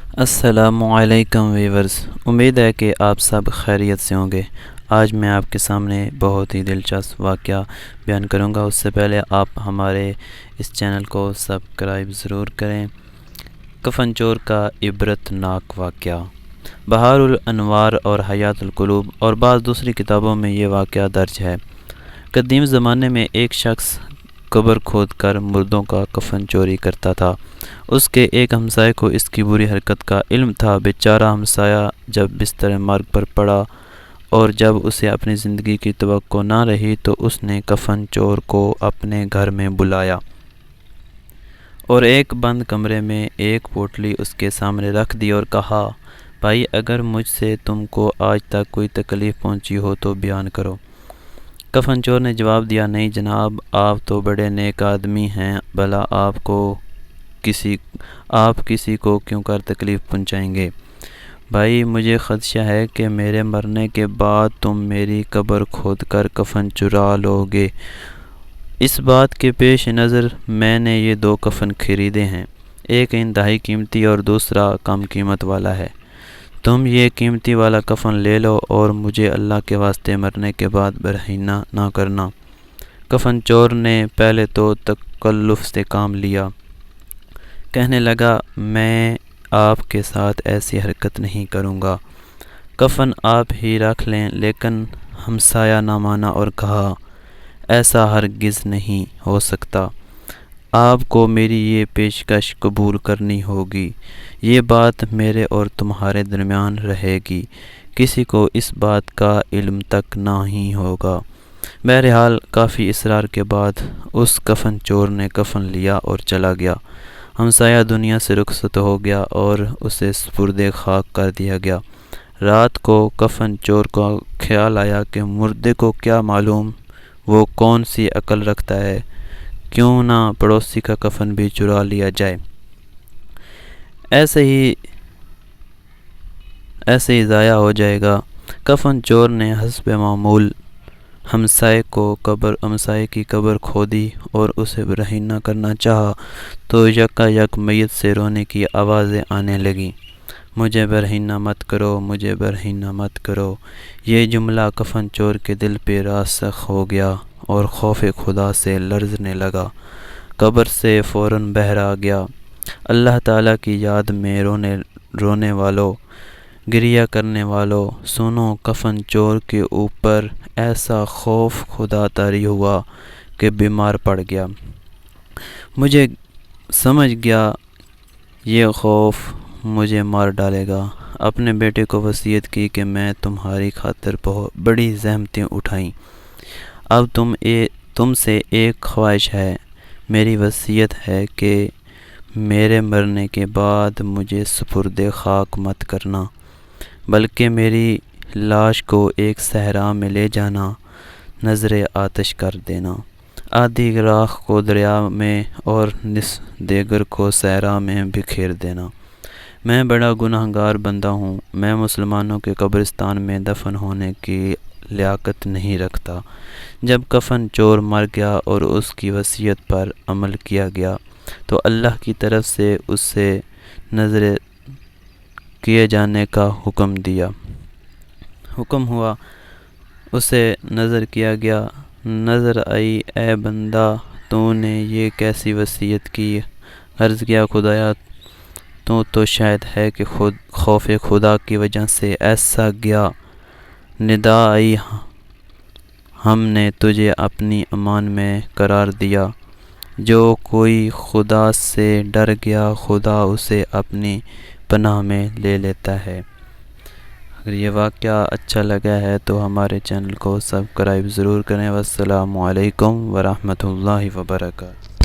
السلام علیکم ویورز، امید ہے کہ آپ سب خیریت سے ہوں گے۔ آج میں آپ کے سامنے بہت ہی دلچسپ واقعہ بیان کروں گا۔ اس سے پہلے آپ ہمارے اس چینل کو سبسکرائب ضرور کریں۔ کفن چور کا عبرت ناک واقعہ۔ بہار الانوار اور حیات القلوب اور بعض دوسری کتابوں میں یہ واقعہ درج ہے۔ قدیم زمانے میں ایک شخص قبر کھود کر مردوں کا کفن چوری کرتا تھا۔ اس کے ایک ہمسائے کو اس کی بری حرکت کا علم تھا۔ بیچارہ ہمسایہ جب بستر مرگ پر پڑا اور جب اسے اپنی زندگی کی توقع نہ رہی تو اس نے کفن چور کو اپنے گھر میں بلایا اور ایک بند کمرے میں ایک پوٹلی اس کے سامنے رکھ دی اور کہا، بھائی، اگر مجھ سے تم کو آج تک کوئی تکلیف پہنچی ہو تو بیان کرو۔ کفن چور نے جواب دیا، نہیں جناب، آپ تو بڑے نیک آدمی ہیں، بھلا آپ کسی کو کیوں کر تکلیف پہنچائیں گے؟ بھائی، مجھے خدشہ ہے کہ میرے مرنے کے بعد تم میری قبر کھود کر کفن چرا لو گے۔ اس بات کے پیش نظر میں نے یہ 2 کفن خریدے ہیں، ایک انتہائی قیمتی اور دوسرا کم قیمت والا ہے۔ تم یہ قیمتی والا کفن لے لو اور مجھے اللہ کے واسطے مرنے کے بعد برہنہ نہ کرنا۔ کفن چور نے پہلے تو تکلف سے کام لیا، کہنے لگا، میں آپ کے ساتھ ایسی حرکت نہیں کروں گا، کفن آپ ہی رکھ لیں۔ لیکن ہمسایہ نہ مانا اور کہا، ایسا ہرگز نہیں ہو سکتا، آپ کو میری یہ پیشکش قبول کرنی ہوگی۔ یہ بات میرے اور تمہارے درمیان رہے گی، کسی کو اس بات کا علم تک نہیں ہوگا۔ بہرحال کافی اصرار کے بعد اس کفن چور نے کفن لیا اور چلا گیا۔ ہمسایہ دنیا سے رخصت ہو گیا اور اسے سپرد خاک کر دیا گیا۔ رات کو کفن چور کو خیال آیا کہ مردے کو کیا معلوم وہ کون سی عقل رکھتا ہے، کیوں نہ پڑوسی کا کفن بھی چرا لیا جائے۔ ایسے ہی ضائع ہو جائے گا۔ کفن چور نے حسب معمول ہمسائے کی قبر کھودی اور اسے برہنہ کرنا چاہا تو یک میت سے رونے کی آوازیں آنے لگیں، مجھے برہنہ مت کرو، مجھے برہنہ مت کرو۔ یہ جملہ کفن چور کے دل پہ راسخ ہو گیا اور خوف خدا سے لرزنے لگا۔ قبر سے فوراً باہر آ گیا۔ اللہ تعالیٰ کی یاد میں رونے والوں، گریہ کرنے والوں، سنو، کفن چور کے اوپر ایسا خوف خدا طاری ہوا کہ بیمار پڑ گیا۔ مجھے سمجھ گیا یہ خوف مجھے مار ڈالے گا۔ اپنے بیٹے کو وصیت کی کہ میں تمہاری خاطر بہت بڑی زحمتیں اٹھائیں، اب تم سے ایک خواہش ہے، میری وصیت ہے کہ میرے مرنے کے بعد مجھے سپرد خاک مت کرنا، بلکہ میری لاش کو ایک صحرا میں لے جانا، نذر آتش کر دینا، آدھی راکھ کو دریا میں اور نصف دیگر کو صحرا میں بکھیر دینا۔ میں بڑا گنہگار بندہ ہوں، میں مسلمانوں کے قبرستان میں دفن ہونے کی لیاقت نہیں رکھتا۔ جب کفن چور مر گیا اور اس کی وصیت پر عمل کیا گیا تو اللہ کی طرف سے اس سے نظر کیے جانے کا حکم ہوا، اسے نظر کیا گیا۔ نظر آئی، اے بندہ، تو نے یہ کیسی وصیت کی؟ عرض کیا، خدایا، تو شاید ہے کہ خوف خدا کی وجہ سے ایسا گیا۔ ندا آئی، ہم نے تجھے اپنی امان میں قرار دیا۔ جو کوئی خدا سے ڈر گیا، خدا اسے اپنی پناہ میں لے لیتا ہے۔ اگر یہ واقعہ اچھا لگا ہے تو ہمارے چینل کو سبسکرائب ضرور کریں۔ والسلام علیکم ورحمۃ اللہ وبرکاتہ۔